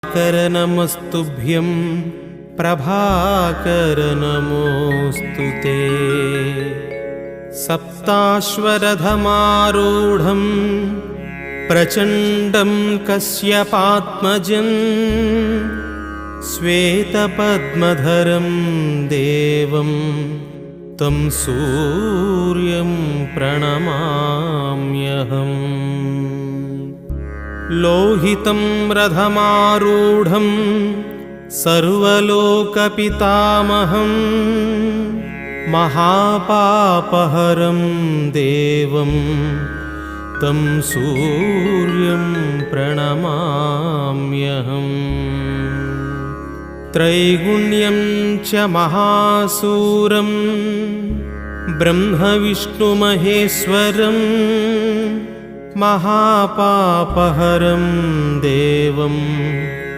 दिवाकर नमस्तुभ्यं प्रभाकर नमोऽस्तु ते। सप्ताश्वरथमारूढं प्रचण्डं कश्यपात्मजं श्वेतपद्मधरं देवं तं सूर्यं प्रणमाम्यहम्। लोहितं रथमारूढं सर्वलोकपितामहं महापापहरं देवं तं सूर्यं प्रणमाम्यहम्। त्रैगुण्यं च महासूरं ब्रह्मविष्णुमहेश्वरं महापापहरं देवं